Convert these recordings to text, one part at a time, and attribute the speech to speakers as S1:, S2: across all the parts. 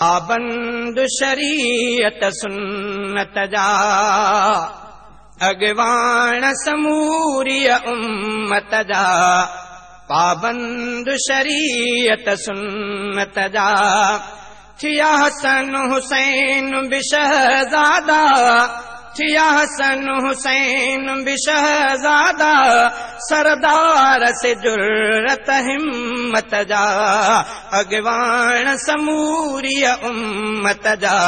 S1: पाबंद शरीयत सुन्नत जा अगवान समूरिय उम्मत जा। पाबंद शरीयत सुन्नत जा थिया हसन हुसैन बिशहजादा, थिया हसन हुसैन बिशहजादा, सरदार से जुर्रत हिम्मत जा अगवान समूरिय उम्मत जा।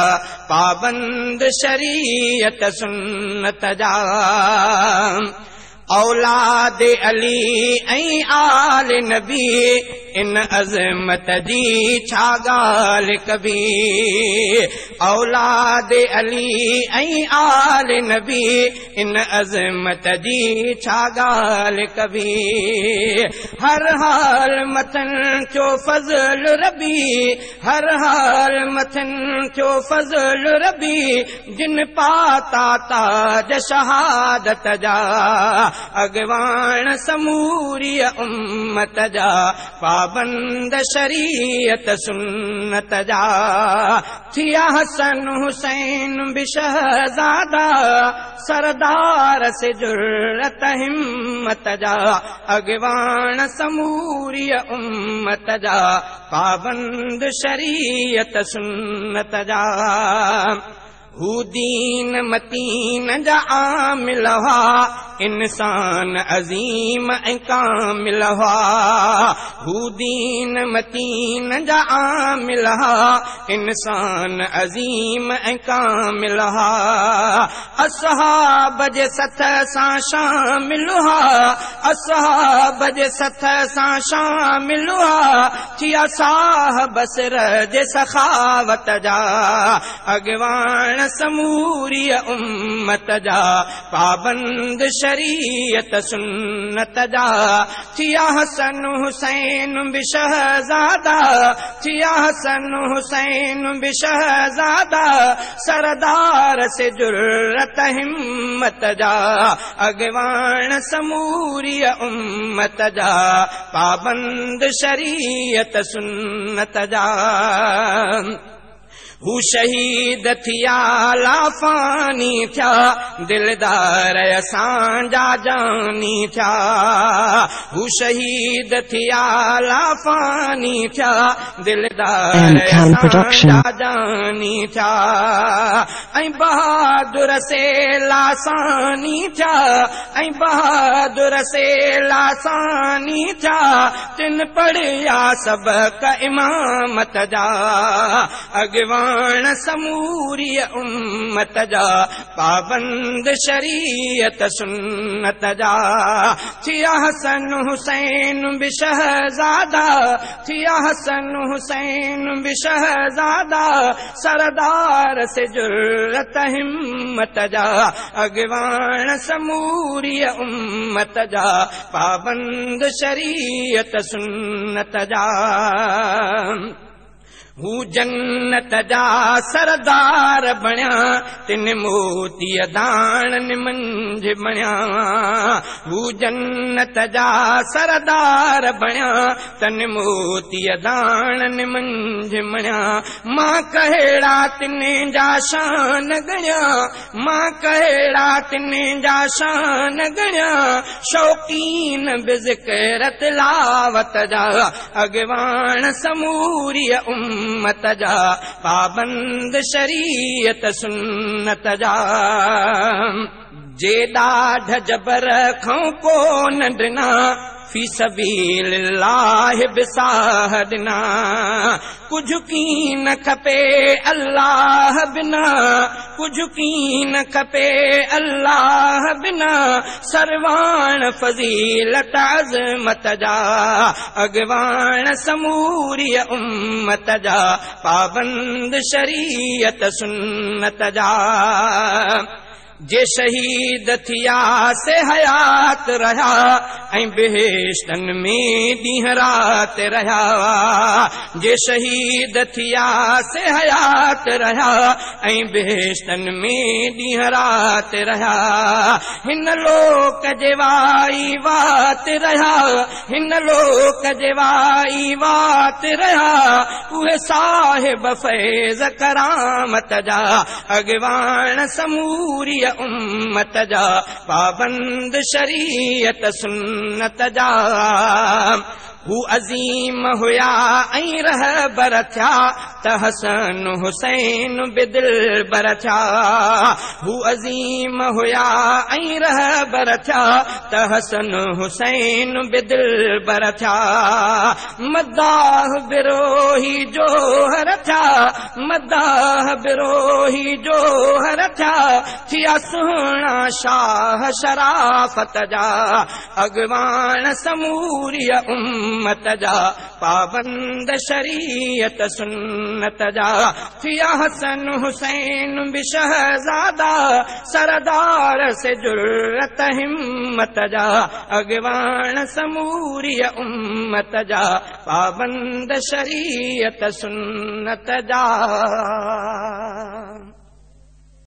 S1: पाबंद शरीयत सुन्नत जा औलाद अली ऐं आल नबी, इन अज़मत जी छा ॻाल्हि कबी। औलाद अली ऐं आल नबी, इन अज़मत जी छा ॻाल्हि कबी। हर हाल मथन थियो फज़ल रबी, हर हाल मथन थियो फज़ल रबी, जिन पाता ताज शहादत जा अगवान समूरिय उम्मत जा। पाबंद शरीयत सुन्नत जा थिया हसन हुसैन बिशहजादा, सरदार से जुर्रत हिम्मत जा अगवान समूरिय उम्मत जा। पाबंद शरीयत सुन्नत जा हू दीन मतीन जा आमिल हुआ, इंसान अजीम ऐं कामिल हुआ। हू दीन मतीन जा आमिल हुआ, इंसान अजीम ऐं कामिल हुआ। असहाब जे सथ सां शामिल हुआ, असहाब जे सथ सां शामिल हुआ, थिया साहब सिर जे सखावत जा अगवान समूरिय उम्मत जा। पाबंद शरीयत सुन्नत जा थिया हसन हुसैन बिशहजादा, थिया हसन हुसैन बिशहजादा, सरदार से जुर्रत हिम्मत जा अगवान समूरिय उम्मत जा। पाबंद शरीयत सुन्नत जा हू शहीद थिया लाफानी थिया, दिलदार असांजा जानी थिया। हू शहीद थिया लाफानी थिया, दिलदार असांजा जानी थिया। ऐं बहादुर से लासानी थिया, ऐं बहादुर से लासानी थिया, तिन पढ़िया सबक इमामत जा अगवान समूरिय उम्मत जा। पाबंद शरीयत सुन्नत जा थिया हसन हुसैन बिशहजादा, थिया हसन हुसैन बिशहजादा, सरदार से जुर्रत हिम्मत जा अगवान समूरिय उम्मत जा। पाबंद शरीयत सुन्नत जा हू जन्नत जा सरदार बणिया, तिन मोतीअ दाणनि मंझि बणिया। हू जन्नत जा सरदार बणिया, तन मोतीअ दाणनि मंझि बणिया। मां कहिड़ा तिने जा शान गणिया, मां कहिड़ा तिने जा शान गणिया, शौकीन बिज़िक्र तिलावत जा अगवान समूरिय उम्मत जा। पाबंद शरीयत सुन्नत जा जे ॾाढ जबर खां कोन ॾिना, फी सबीलिल्लाह बिसाह ॾिना। कुझु कीन खपे अल्लाह बिना, कुझु कीन खपे अल्लाह बिना, सरवान फज़ीलत अज़मत जा अगवान समूरिय उम्मत जा। पाबंद शरीयत सुन्नत जा जे शहीद थिया से हयात रहा ऐं बेहिश्तन में ॾींहं रात रहा जे शहीद थिया से हयात रहा ऐं बेहिश्तन में ॾींहं रात रहा हिन लोक जे वाई वात रहा हिन लोक जे वाई वात रहा उहे साहिब फैज़ करामत जा अॻवान समूरी उम्मत जा पाबंद शरीयत सुन्नत जा हू अज़ीम हुया ऐं रहबर थिया त हसन हुसैन बिदिलबर थिया हू अज़ीम हुया ऐं रहबर थिया त हसन हुसैन बिदिलबर थिया मदाह बिरोही जोहर थिया मदाह बिरोही जोहर थिया सुहिणा शाह शराफत जा अॻवान समूरी उम्मत जा पाबंद शरीयत सुन्नत जा थिया हसन हुसैन भी शहजादा सरदार से जुर्रत हिम्मत जा अॻवान समूरी उम्मत जा पाबंद शरीयत सुन्नत जा।